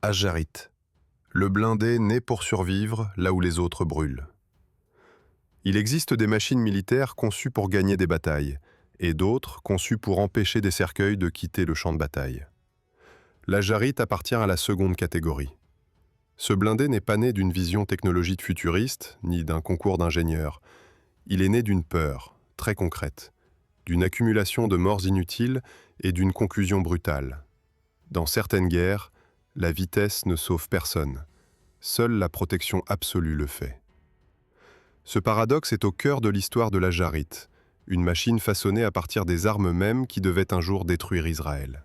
Ajarit, le blindé né pour survivre là où les autres brûlent. Il existe des machines militaires conçues pour gagner des batailles, et d'autres conçues pour empêcher des cercueils de quitter le champ de bataille. L'Ajarit appartient à la seconde catégorie. Ce blindé n'est pas né d'une vision technologique futuriste, ni d'un concours d'ingénieurs. Il est né d'une peur, très concrète, d'une accumulation de morts inutiles et d'une conclusion brutale. Dans certaines guerres, la vitesse ne sauve personne. Seule la protection absolue le fait. Ce paradoxe est au cœur de l'histoire de l'Ajarit, une machine façonnée à partir des armes mêmes qui devaient un jour détruire Israël.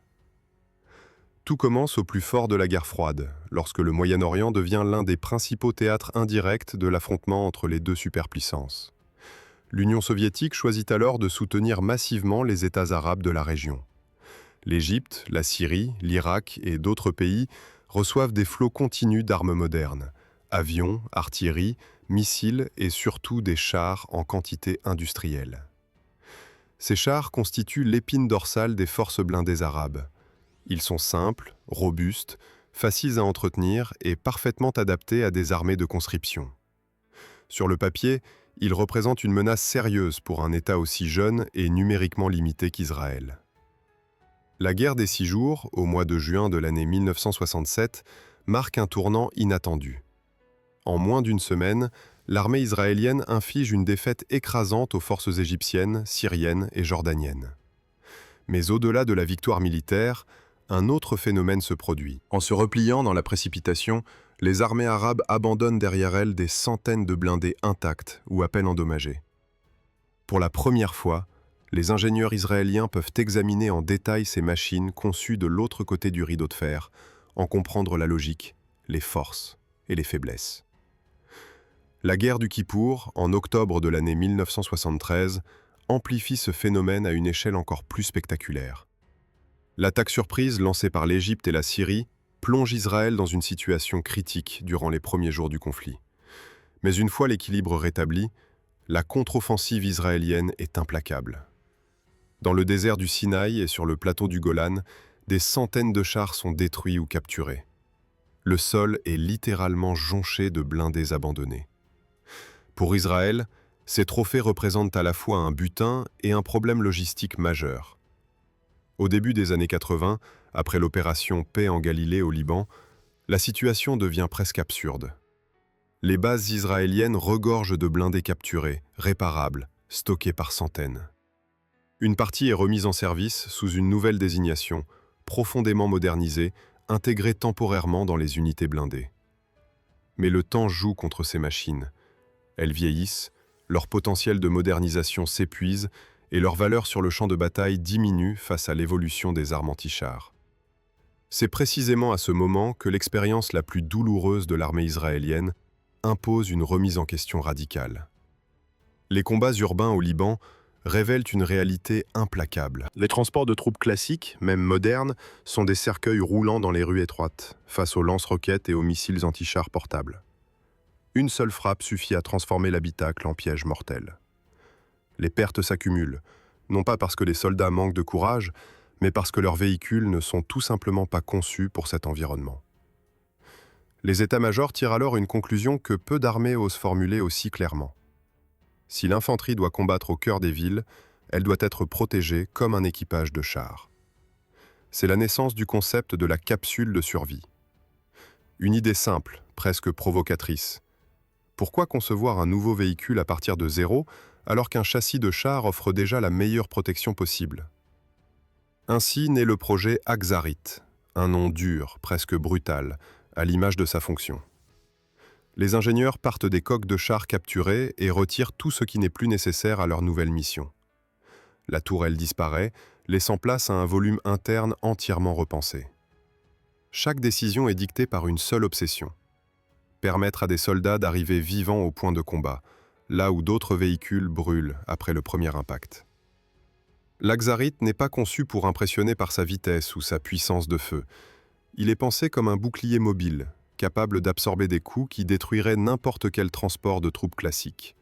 Tout commence au plus fort de la guerre froide, lorsque le Moyen-Orient devient l'un des principaux théâtres indirects de l'affrontement entre les deux superpuissances. L'Union soviétique choisit alors de soutenir massivement les États arabes de la région. L'Égypte, la Syrie, l'Irak et d'autres pays reçoivent des flots continus d'armes modernes, avions, artillerie, missiles et surtout des chars en quantité industrielle. Ces chars constituent l'épine dorsale des forces blindées arabes. Ils sont simples, robustes, faciles à entretenir et parfaitement adaptés à des armées de conscription. Sur le papier, ils représentent une menace sérieuse pour un État aussi jeune et numériquement limité qu'Israël. La guerre des 6 jours, au mois de juin de l'année 1967, marque un tournant inattendu. En moins d'une semaine, l'armée israélienne inflige une défaite écrasante aux forces égyptiennes, syriennes et jordaniennes. Mais au-delà de la victoire militaire, un autre phénomène se produit. En se repliant dans la précipitation, les armées arabes abandonnent derrière elles des centaines de blindés intacts ou à peine endommagés. Pour la première fois, les ingénieurs israéliens peuvent examiner en détail ces machines conçues de l'autre côté du rideau de fer, en comprendre la logique, les forces et les faiblesses. La guerre du Kippour, en octobre de l'année 1973, amplifie ce phénomène à une échelle encore plus spectaculaire. L'attaque surprise lancée par l'Égypte et la Syrie plonge Israël dans une situation critique durant les premiers jours du conflit. Mais une fois l'équilibre rétabli, la contre-offensive israélienne est implacable. Dans le désert du Sinaï et sur le plateau du Golan, des centaines de chars sont détruits ou capturés. Le sol est littéralement jonché de blindés abandonnés. Pour Israël, ces trophées représentent à la fois un butin et un problème logistique majeur. Au début des années 80, après l'opération Paix en Galilée au Liban, la situation devient presque absurde. Les bases israéliennes regorgent de blindés capturés, réparables, stockés par centaines. Une partie est remise en service sous une nouvelle désignation, profondément modernisée, intégrée temporairement dans les unités blindées. Mais le temps joue contre ces machines. Elles vieillissent, leur potentiel de modernisation s'épuise et leur valeur sur le champ de bataille diminue face à l'évolution des armes anti-chars. C'est précisément à ce moment que l'expérience la plus douloureuse de l'armée israélienne impose une remise en question radicale. Les combats urbains au Liban révèlent une réalité implacable. Les transports de troupes classiques, même modernes, sont des cercueils roulants dans les rues étroites, face aux lance-roquettes et aux missiles anti-chars portables. Une seule frappe suffit à transformer l'habitacle en piège mortel. Les pertes s'accumulent, non pas parce que les soldats manquent de courage, mais parce que leurs véhicules ne sont tout simplement pas conçus pour cet environnement. Les états-majors tirent alors une conclusion que peu d'armées osent formuler aussi clairement. Si l'infanterie doit combattre au cœur des villes, elle doit être protégée comme un équipage de chars. C'est la naissance du concept de la capsule de survie. Une idée simple, presque provocatrice. Pourquoi concevoir un nouveau véhicule à partir de zéro, alors qu'un châssis de char offre déjà la meilleure protection possible? Ainsi naît le projet Ajarit, un nom dur, presque brutal, à l'image de sa fonction. Les ingénieurs partent des coques de chars capturés et retirent tout ce qui n'est plus nécessaire à leur nouvelle mission. La tourelle disparaît, laissant place à un volume interne entièrement repensé. Chaque décision est dictée par une seule obsession: permettre à des soldats d'arriver vivants au point de combat, là où d'autres véhicules brûlent après le premier impact. L'Ajarit n'est pas conçu pour impressionner par sa vitesse ou sa puissance de feu. Il est pensé comme un bouclier mobile, capable d'absorber des coups qui détruiraient n'importe quel transport de troupes classiques.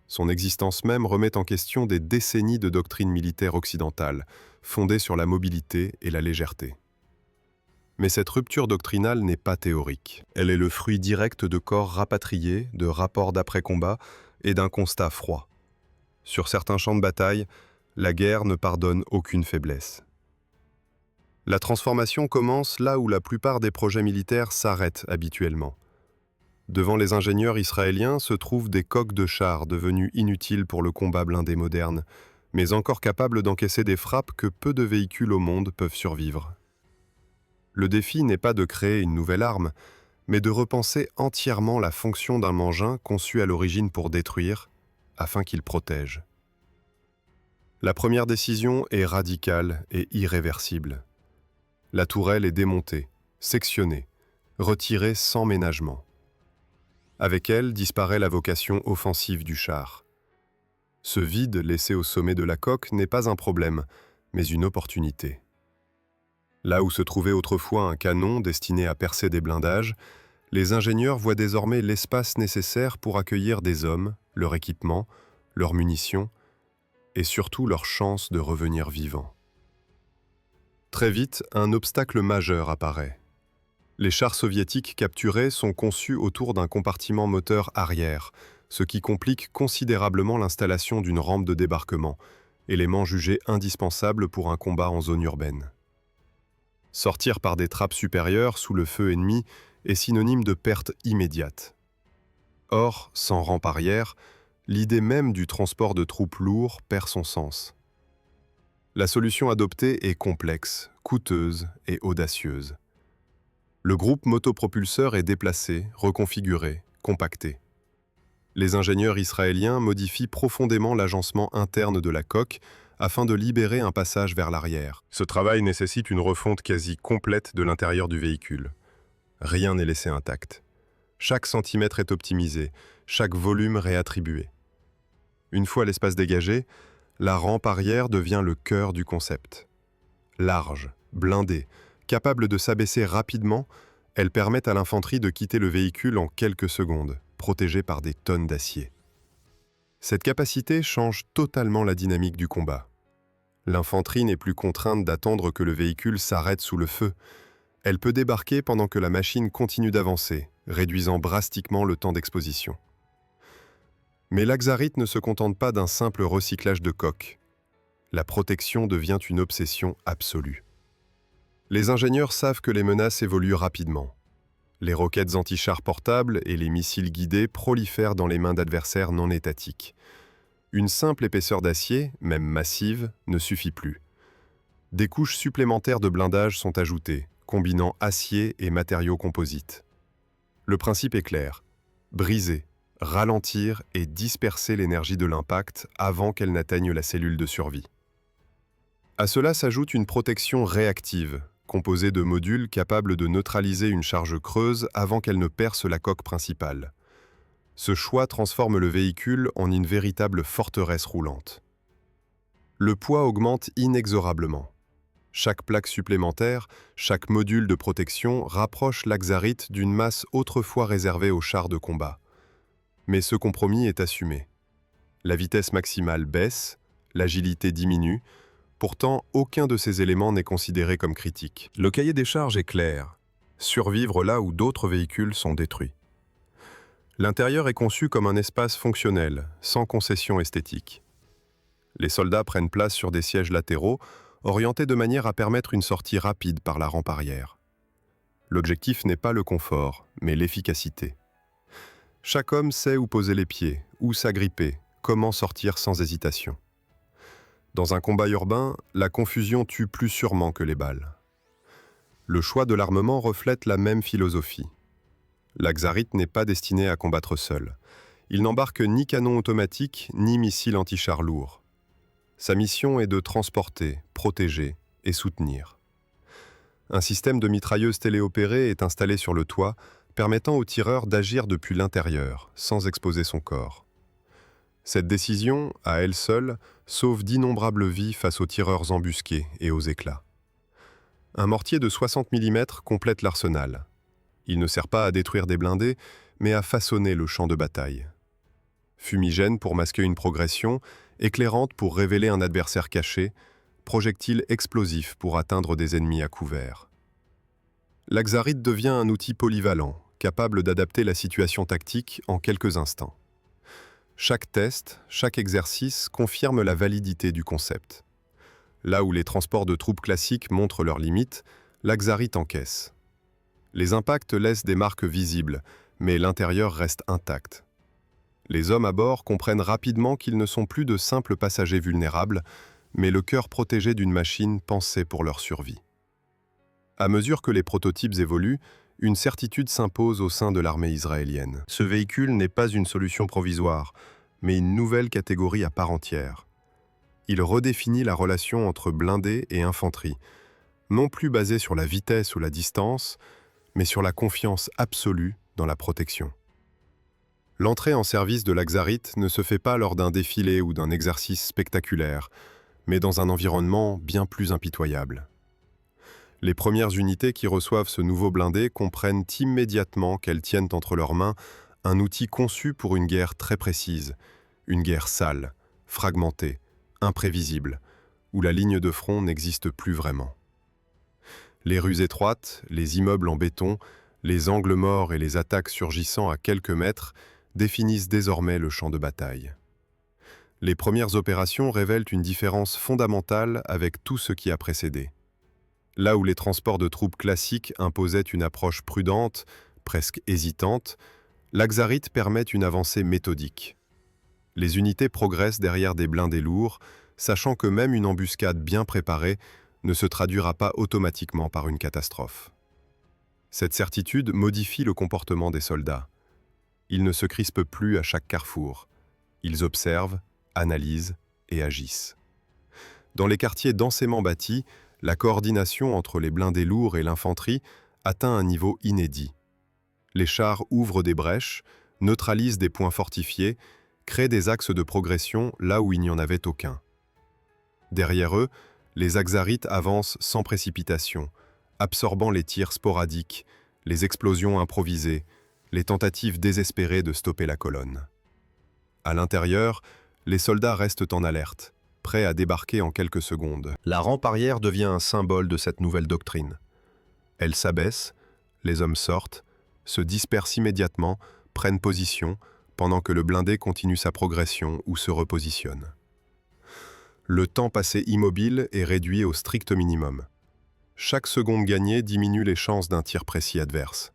Son existence même remet en question des décennies de doctrine militaire occidentale, fondée sur la mobilité et la légèreté. Mais cette rupture doctrinale n'est pas théorique. Elle est le fruit direct de corps rapatriés, de rapports d'après-combat et d'un constat froid. Sur certains champs de bataille, la guerre ne pardonne aucune faiblesse. La transformation commence là où la plupart des projets militaires s'arrêtent habituellement. Devant les ingénieurs israéliens se trouvent des coques de chars devenus inutiles pour le combat blindé moderne, mais encore capables d'encaisser des frappes que peu de véhicules au monde peuvent survivre. Le défi n'est pas de créer une nouvelle arme, mais de repenser entièrement la fonction d'un engin conçu à l'origine pour détruire, afin qu'il protège. La première décision est radicale et irréversible. La tourelle est démontée, sectionnée, retirée sans ménagement. Avec elle disparaît la vocation offensive du char. Ce vide laissé au sommet de la coque n'est pas un problème, mais une opportunité. Là où se trouvait autrefois un canon destiné à percer des blindages, les ingénieurs voient désormais l'espace nécessaire pour accueillir des hommes, leur équipement, leurs munitions et surtout leur chance de revenir vivants. Très vite, un obstacle majeur apparaît. Les chars soviétiques capturés sont conçus autour d'un compartiment moteur arrière, ce qui complique considérablement l'installation d'une rampe de débarquement, élément jugé indispensable pour un combat en zone urbaine. Sortir par des trappes supérieures sous le feu ennemi est synonyme de perte immédiate. Or, sans rampe arrière, l'idée même du transport de troupes lourds perd son sens. La solution adoptée est complexe, coûteuse et audacieuse. Le groupe motopropulseur est déplacé, reconfiguré, compacté. Les ingénieurs israéliens modifient profondément l'agencement interne de la coque afin de libérer un passage vers l'arrière. Ce travail nécessite une refonte quasi complète de l'intérieur du véhicule. Rien n'est laissé intact. Chaque centimètre est optimisé, chaque volume réattribué. Une fois l'espace dégagé, la rampe arrière devient le cœur du concept. Large, blindée, capable de s'abaisser rapidement, elle permet à l'infanterie de quitter le véhicule en quelques secondes, protégée par des tonnes d'acier. Cette capacité change totalement la dynamique du combat. L'infanterie n'est plus contrainte d'attendre que le véhicule s'arrête sous le feu. Elle peut débarquer pendant que la machine continue d'avancer, réduisant drastiquement le temps d'exposition. Mais l'Axarite ne se contente pas d'un simple recyclage de coques. La protection devient une obsession absolue. Les ingénieurs savent que les menaces évoluent rapidement. Les roquettes anti-chars portables et les missiles guidés prolifèrent dans les mains d'adversaires non étatiques. Une simple épaisseur d'acier, même massive, ne suffit plus. Des couches supplémentaires de blindage sont ajoutées, combinant acier et matériaux composites. Le principe est clair: briser, ralentir et disperser l'énergie de l'impact avant qu'elle n'atteigne la cellule de survie. À cela s'ajoute une protection réactive, composée de modules capables de neutraliser une charge creuse avant qu'elle ne perce la coque principale. Ce choix transforme le véhicule en une véritable forteresse roulante. Le poids augmente inexorablement. Chaque plaque supplémentaire, chaque module de protection rapproche l'Axarite d'une masse autrefois réservée aux chars de combat. Mais ce compromis est assumé. La vitesse maximale baisse, l'agilité diminue, pourtant aucun de ces éléments n'est considéré comme critique. Le cahier des charges est clair: survivre là où d'autres véhicules sont détruits. L'intérieur est conçu comme un espace fonctionnel, sans concession esthétique. Les soldats prennent place sur des sièges latéraux, orientés de manière à permettre une sortie rapide par la rampe arrière. L'objectif n'est pas le confort, mais l'efficacité. Chaque homme sait où poser les pieds, où s'agripper, comment sortir sans hésitation. Dans un combat urbain, la confusion tue plus sûrement que les balles. Le choix de l'armement reflète la même philosophie. L'Axarite n'est pas destiné à combattre seul. Il n'embarque ni canon automatique, ni missile anti-char lourd. Sa mission est de transporter, protéger et soutenir. Un système de mitrailleuse téléopérée est installé sur le toit, permettant au tireur d'agir depuis l'intérieur, sans exposer son corps. Cette décision, à elle seule, sauve d'innombrables vies face aux tireurs embusqués et aux éclats. Un mortier de 60 mm complète l'arsenal. Il ne sert pas à détruire des blindés, mais à façonner le champ de bataille. Fumigène pour masquer une progression, éclairante pour révéler un adversaire caché, projectile explosif pour atteindre des ennemis à couvert. L'Axarite devient un outil polyvalent, capable d'adapter la situation tactique en quelques instants. Chaque test, chaque exercice confirme la validité du concept. Là où les transports de troupes classiques montrent leurs limites, l'Axarite encaisse. Les impacts laissent des marques visibles, mais l'intérieur reste intact. Les hommes à bord comprennent rapidement qu'ils ne sont plus de simples passagers vulnérables, mais le cœur protégé d'une machine pensée pour leur survie. À mesure que les prototypes évoluent, une certitude s'impose au sein de l'armée israélienne. Ce véhicule n'est pas une solution provisoire, mais une nouvelle catégorie à part entière. Il redéfinit la relation entre blindés et infanterie, non plus basée sur la vitesse ou la distance, mais sur la confiance absolue dans la protection. L'entrée en service de l'Axarite ne se fait pas lors d'un défilé ou d'un exercice spectaculaire, mais dans un environnement bien plus impitoyable. Les premières unités qui reçoivent ce nouveau blindé comprennent immédiatement qu'elles tiennent entre leurs mains un outil conçu pour une guerre très précise, une guerre sale, fragmentée, imprévisible, où la ligne de front n'existe plus vraiment. Les rues étroites, les immeubles en béton, les angles morts et les attaques surgissant à quelques mètres définissent désormais le champ de bataille. Les premières opérations révèlent une différence fondamentale avec tout ce qui a précédé. Là où les transports de troupes classiques imposaient une approche prudente, presque hésitante, l'Axarite permet une avancée méthodique. Les unités progressent derrière des blindés lourds, sachant que même une embuscade bien préparée ne se traduira pas automatiquement par une catastrophe. Cette certitude modifie le comportement des soldats. Ils ne se crispent plus à chaque carrefour. Ils observent, analysent et agissent. Dans les quartiers densément bâtis, la coordination entre les blindés lourds et l'infanterie atteint un niveau inédit. Les chars ouvrent des brèches, neutralisent des points fortifiés, créent des axes de progression là où il n'y en avait aucun. Derrière eux, les Axarites avancent sans précipitation, absorbant les tirs sporadiques, les explosions improvisées, les tentatives désespérées de stopper la colonne. À l'intérieur, les soldats restent en alerte, prêts à débarquer en quelques secondes. La rampe arrière devient un symbole de cette nouvelle doctrine. Elle s'abaisse, les hommes sortent, se dispersent immédiatement, prennent position, pendant que le blindé continue sa progression ou se repositionne. Le temps passé immobile est réduit au strict minimum. Chaque seconde gagnée diminue les chances d'un tir précis adverse.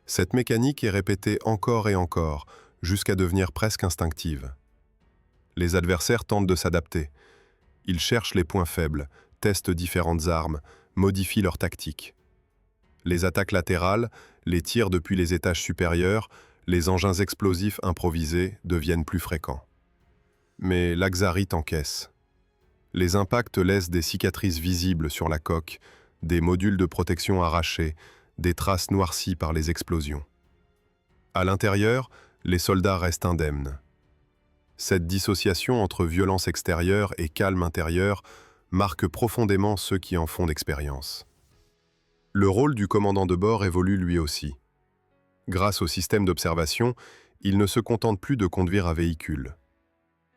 Cette mécanique est répétée encore et encore, jusqu'à devenir presque instinctive. Les adversaires tentent de s'adapter. Ils cherchent les points faibles, testent différentes armes, modifient leur tactique. Les attaques latérales, les tirs depuis les étages supérieurs, les engins explosifs improvisés deviennent plus fréquents. Mais l'Axarite encaisse. Les impacts laissent des cicatrices visibles sur la coque, des modules de protection arrachés, des traces noircies par les explosions. À l'intérieur, les soldats restent indemnes. Cette dissociation entre violence extérieure et calme intérieur marque profondément ceux qui en font l'expérience. Le rôle du commandant de bord évolue lui aussi. Grâce au système d'observation, il ne se contente plus de conduire un véhicule.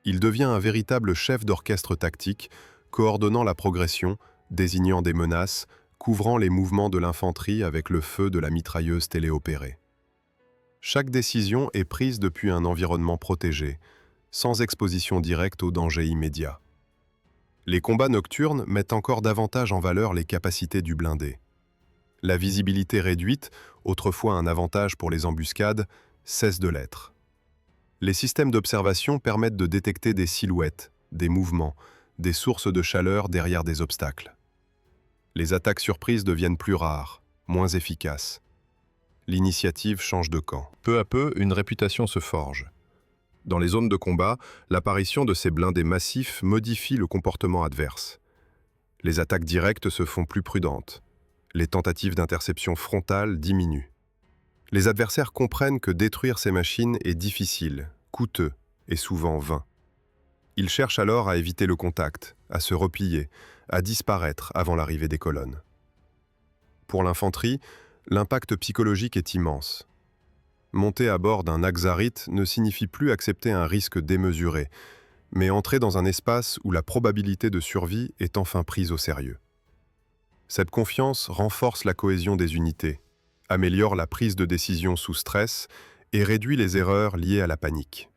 Il devient un véritable chef d'orchestre tactique, coordonnant la progression, désignant des menaces, couvrant les mouvements de l'infanterie avec le feu de la mitrailleuse téléopérée. Chaque décision est prise depuis un environnement protégé, sans exposition directe aux dangers immédiats. Les combats nocturnes mettent encore davantage en valeur les capacités du blindé. La visibilité réduite, autrefois un avantage pour les embuscades, cesse de l'être. Les systèmes d'observation permettent de détecter des silhouettes, des mouvements, des sources de chaleur derrière des obstacles. Les attaques surprises deviennent plus rares, moins efficaces. L'initiative change de camp. Peu à peu, une réputation se forge. Dans les zones de combat, l'apparition de ces blindés massifs modifie le comportement adverse. Les attaques directes se font plus prudentes. Les tentatives d'interception frontale diminuent. Les adversaires comprennent que détruire ces machines est difficile, coûteux et souvent vain. Ils cherchent alors à éviter le contact, à se replier, à disparaître avant l'arrivée des colonnes. Pour l'infanterie, l'impact psychologique est immense. Monter à bord d'un Axarite ne signifie plus accepter un risque démesuré, mais entrer dans un espace où la probabilité de survie est enfin prise au sérieux. Cette confiance renforce la cohésion des unités, améliore la prise de décision sous stress et réduit les erreurs liées à la panique.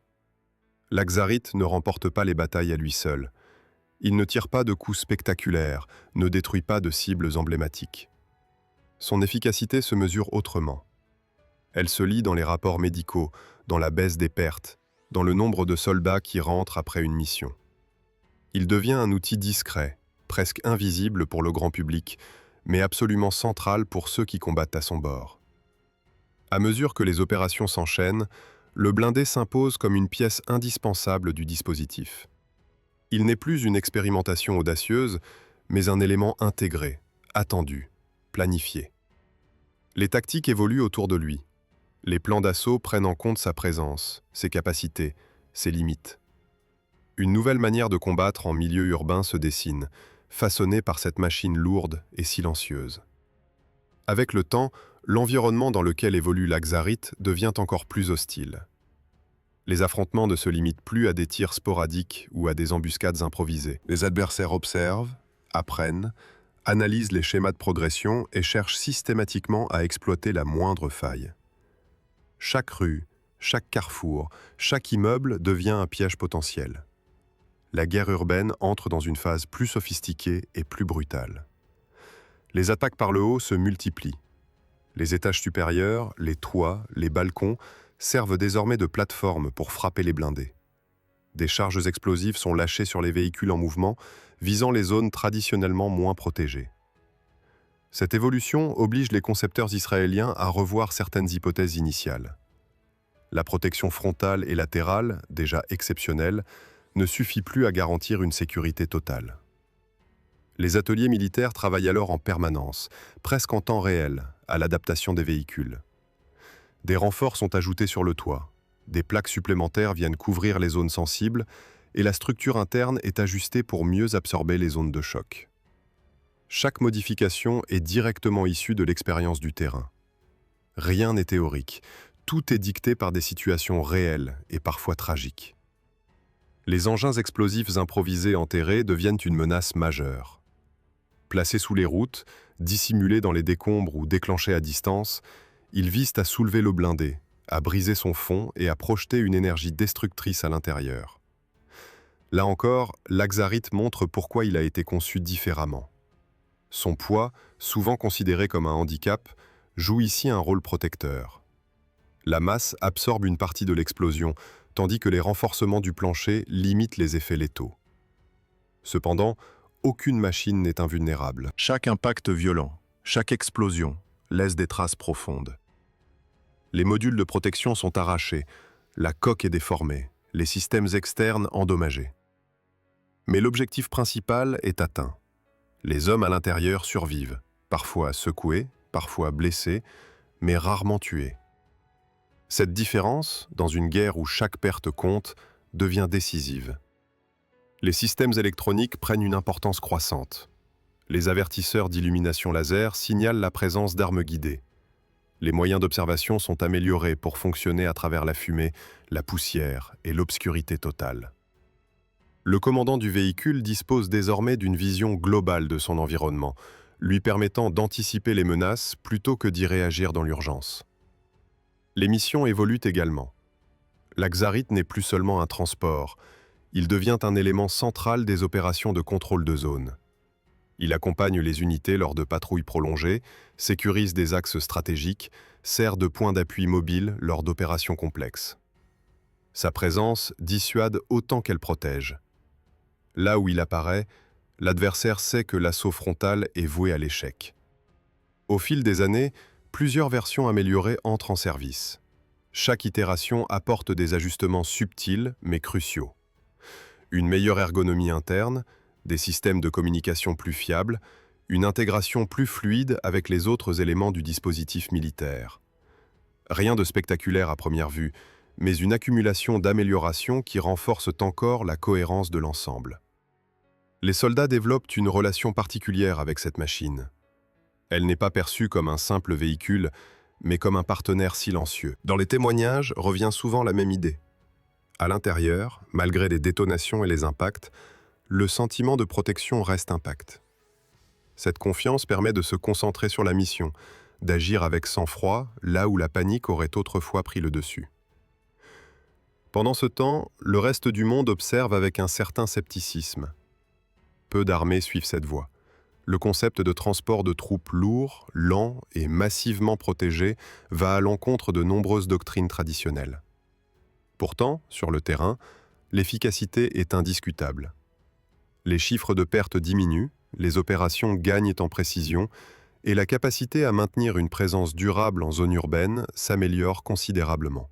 L'Axarite ne remporte pas les batailles à lui seul. Il ne tire pas de coups spectaculaires, ne détruit pas de cibles emblématiques. Son efficacité se mesure autrement. Elle se lie dans les rapports médicaux, dans la baisse des pertes, dans le nombre de soldats qui rentrent après une mission. Il devient un outil discret, presque invisible pour le grand public, mais absolument central pour ceux qui combattent à son bord. À mesure que les opérations s'enchaînent, le blindé s'impose comme une pièce indispensable du dispositif. Il n'est plus une expérimentation audacieuse, mais un élément intégré, attendu, planifié. Les tactiques évoluent autour de lui. Les plans d'assaut prennent en compte sa présence, ses capacités, ses limites. Une nouvelle manière de combattre en milieu urbain se dessine, façonnée par cette machine lourde et silencieuse. Avec le temps, l'environnement dans lequel évolue l'Axarite devient encore plus hostile. Les affrontements ne se limitent plus à des tirs sporadiques ou à des embuscades improvisées. Les adversaires observent, apprennent, analysent les schémas de progression et cherchent systématiquement à exploiter la moindre faille. Chaque rue, chaque carrefour, chaque immeuble devient un piège potentiel. La guerre urbaine entre dans une phase plus sophistiquée et plus brutale. Les attaques par le haut se multiplient. Les étages supérieurs, les toits, les balcons servent désormais de plateforme pour frapper les blindés. Des charges explosives sont lâchées sur les véhicules en mouvement, visant les zones traditionnellement moins protégées. Cette évolution oblige les concepteurs israéliens à revoir certaines hypothèses initiales. La protection frontale et latérale, déjà exceptionnelle, ne suffit plus à garantir une sécurité totale. Les ateliers militaires travaillent alors en permanence, presque en temps réel, à l'adaptation des véhicules. Des renforts sont ajoutés sur le toit, des plaques supplémentaires viennent couvrir les zones sensibles et la structure interne est ajustée pour mieux absorber les zones de choc. Chaque modification est directement issue de l'expérience du terrain. Rien n'est théorique, tout est dicté par des situations réelles et parfois tragiques. Les engins explosifs improvisés enterrés deviennent une menace majeure. Placés sous les routes, dissimulés dans les décombres ou déclenchés à distance, ils visent à soulever le blindé, à briser son fond et à projeter une énergie destructrice à l'intérieur. Là encore, l'Axarite montre pourquoi il a été conçu différemment. Son poids, souvent considéré comme un handicap, joue ici un rôle protecteur. La masse absorbe une partie de l'explosion, tandis que les renforcements du plancher limitent les effets létaux. Cependant, aucune machine n'est invulnérable. Chaque impact violent, chaque explosion, laisse des traces profondes. Les modules de protection sont arrachés, la coque est déformée, les systèmes externes endommagés. Mais l'objectif principal est atteint. Les hommes à l'intérieur survivent, parfois secoués, parfois blessés, mais rarement tués. Cette différence, dans une guerre où chaque perte compte, devient décisive. Les systèmes électroniques prennent une importance croissante. Les avertisseurs d'illumination laser signalent la présence d'armes guidées. Les moyens d'observation sont améliorés pour fonctionner à travers la fumée, la poussière et l'obscurité totale. Le commandant du véhicule dispose désormais d'une vision globale de son environnement, lui permettant d'anticiper les menaces plutôt que d'y réagir dans l'urgence. Les missions évoluent également. L'Axarite n'est plus seulement un transport, il devient un élément central des opérations de contrôle de zone. Il accompagne les unités lors de patrouilles prolongées, sécurise des axes stratégiques, sert de point d'appui mobile lors d'opérations complexes. Sa présence dissuade autant qu'elle protège. Là où il apparaît, l'adversaire sait que l'assaut frontal est voué à l'échec. Au fil des années, plusieurs versions améliorées entrent en service. Chaque itération apporte des ajustements subtils mais cruciaux. Une meilleure ergonomie interne, des systèmes de communication plus fiables, une intégration plus fluide avec les autres éléments du dispositif militaire. Rien de spectaculaire à première vue, mais une accumulation d'améliorations qui renforcent encore la cohérence de l'ensemble. Les soldats développent une relation particulière avec cette machine. Elle n'est pas perçue comme un simple véhicule, mais comme un partenaire silencieux. Dans les témoignages revient souvent la même idée. À l'intérieur, malgré les détonations et les impacts, le sentiment de protection reste intact. Cette confiance permet de se concentrer sur la mission, d'agir avec sang-froid là où la panique aurait autrefois pris le dessus. Pendant ce temps, le reste du monde observe avec un certain scepticisme. Peu d'armées suivent cette voie. Le concept de transport de troupes lourd, lent et massivement protégé va à l'encontre de nombreuses doctrines traditionnelles. Pourtant, sur le terrain, l'efficacité est indiscutable. Les chiffres de pertes diminuent, les opérations gagnent en précision et la capacité à maintenir une présence durable en zone urbaine s'améliore considérablement.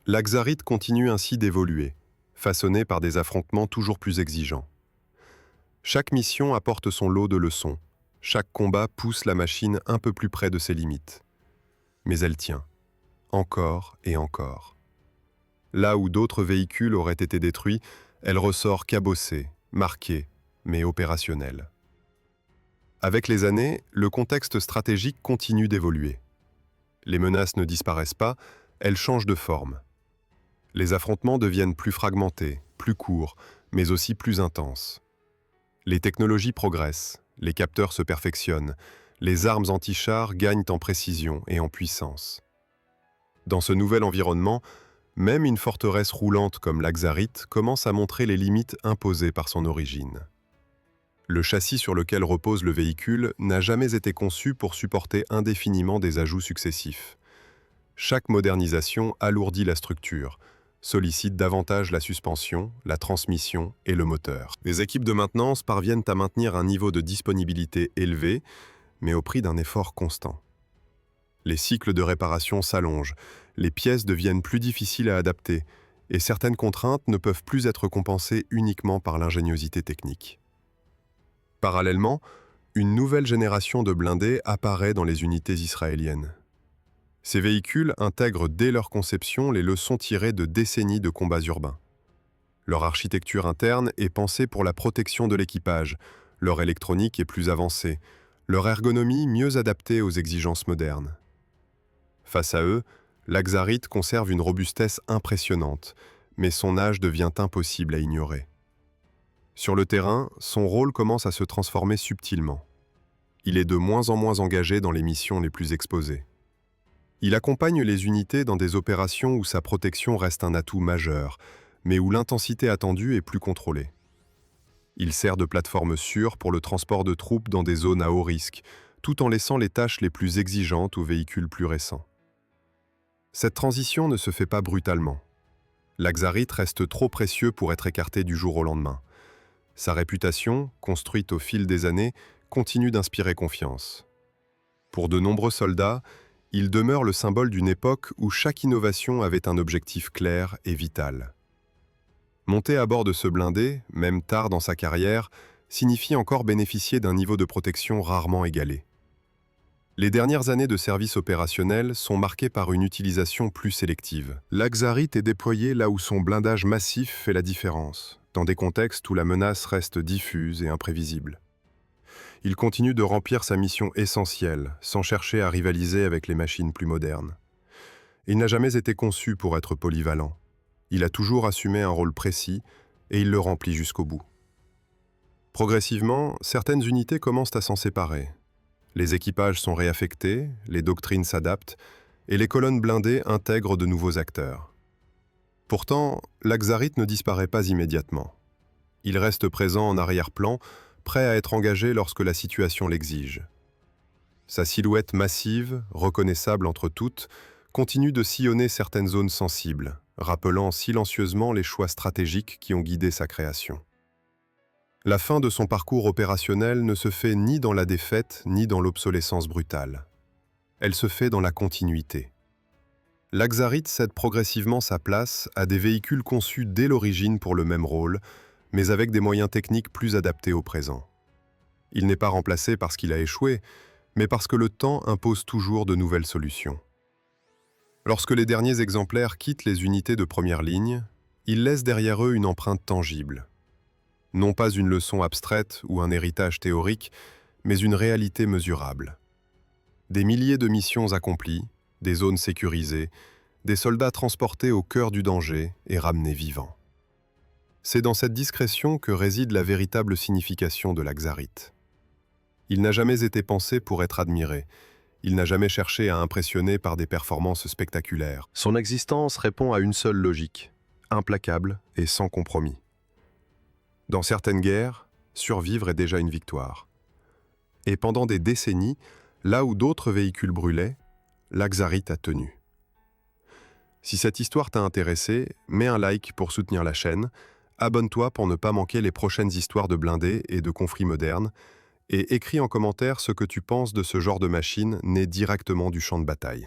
L'Axarite continue ainsi d'évoluer, façonné par des affrontements toujours plus exigeants. Chaque mission apporte son lot de leçons, chaque combat pousse la machine un peu plus près de ses limites. Mais elle tient, encore et encore. Là où d'autres véhicules auraient été détruits, elle ressort cabossée, marquée, mais opérationnelle. Avec les années, le contexte stratégique continue d'évoluer. Les menaces ne disparaissent pas, elles changent de forme. Les affrontements deviennent plus fragmentés, plus courts, mais aussi plus intenses. Les technologies progressent, les capteurs se perfectionnent, les armes anti-chars gagnent en précision et en puissance. Dans ce nouvel environnement, même une forteresse roulante comme l'Axarite commence à montrer les limites imposées par son origine. Le châssis sur lequel repose le véhicule n'a jamais été conçu pour supporter indéfiniment des ajouts successifs. Chaque modernisation alourdit la structure, sollicite davantage la suspension, la transmission et le moteur. Les équipes de maintenance parviennent à maintenir un niveau de disponibilité élevé, mais au prix d'un effort constant. Les cycles de réparation s'allongent, les pièces deviennent plus difficiles à adapter, et certaines contraintes ne peuvent plus être compensées uniquement par l'ingéniosité technique. Parallèlement, une nouvelle génération de blindés apparaît dans les unités israéliennes. Ces véhicules intègrent dès leur conception les leçons tirées de décennies de combats urbains. Leur architecture interne est pensée pour la protection de l'équipage, leur électronique est plus avancée, leur ergonomie mieux adaptée aux exigences modernes. Face à eux, l'Axarite conserve une robustesse impressionnante, mais son âge devient impossible à ignorer. Sur le terrain, son rôle commence à se transformer subtilement. Il est de moins en moins engagé dans les missions les plus exposées. Il accompagne les unités dans des opérations où sa protection reste un atout majeur, mais où l'intensité attendue est plus contrôlée. Il sert de plateforme sûre pour le transport de troupes dans des zones à haut risque, tout en laissant les tâches les plus exigeantes aux véhicules plus récents. Cette transition ne se fait pas brutalement. L'Axarite reste trop précieux pour être écarté du jour au lendemain. Sa réputation, construite au fil des années, continue d'inspirer confiance. Pour de nombreux soldats, il demeure le symbole d'une époque où chaque innovation avait un objectif clair et vital. Monter à bord de ce blindé, même tard dans sa carrière, signifie encore bénéficier d'un niveau de protection rarement égalé. Les dernières années de service opérationnel sont marquées par une utilisation plus sélective. L'Axarite est déployé là où son blindage massif fait la différence, dans des contextes où la menace reste diffuse et imprévisible. Il continue de remplir sa mission essentielle, sans chercher à rivaliser avec les machines plus modernes. Il n'a jamais été conçu pour être polyvalent. Il a toujours assumé un rôle précis, et il le remplit jusqu'au bout. Progressivement, certaines unités commencent à s'en séparer. Les équipages sont réaffectés, les doctrines s'adaptent, et les colonnes blindées intègrent de nouveaux acteurs. Pourtant, l'Axarite ne disparaît pas immédiatement. Il reste présent en arrière-plan, prêt à être engagé lorsque la situation l'exige. Sa silhouette massive, reconnaissable entre toutes, continue de sillonner certaines zones sensibles, rappelant silencieusement les choix stratégiques qui ont guidé sa création. La fin de son parcours opérationnel ne se fait ni dans la défaite ni dans l'obsolescence brutale. Elle se fait dans la continuité. L'Axarite cède progressivement sa place à des véhicules conçus dès l'origine pour le même rôle, mais avec des moyens techniques plus adaptés au présent. Il n'est pas remplacé parce qu'il a échoué, mais parce que le temps impose toujours de nouvelles solutions. Lorsque les derniers exemplaires quittent les unités de première ligne, ils laissent derrière eux une empreinte tangible. Non pas une leçon abstraite ou un héritage théorique, mais une réalité mesurable. Des milliers de missions accomplies, des zones sécurisées, des soldats transportés au cœur du danger et ramenés vivants. C'est dans cette discrétion que réside la véritable signification de l'Axarite. Il n'a jamais été pensé pour être admiré. Il n'a jamais cherché à impressionner par des performances spectaculaires. Son existence répond à une seule logique, implacable et sans compromis. Dans certaines guerres, survivre est déjà une victoire. Et pendant des décennies, là où d'autres véhicules brûlaient, l'Aksarit a tenu. Si cette histoire t'a intéressé, mets un like pour soutenir la chaîne, abonne-toi pour ne pas manquer les prochaines histoires de blindés et de conflits modernes, et écris en commentaire ce que tu penses de ce genre de machine née directement du champ de bataille.